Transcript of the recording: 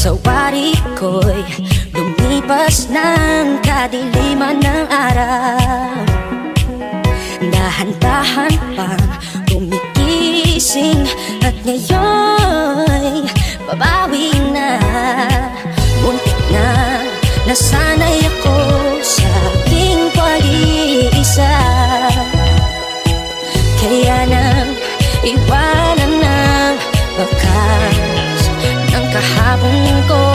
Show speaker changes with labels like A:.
A: Sa wari ko'y lumipas ng kadiliman ng araw. Dahan-dahan pang gumigising at ngayon'y babawi na. Muntik na nasanay ako sa aking pag-iisa. Kaya nang iwanan ng bakas ng kahapon ko.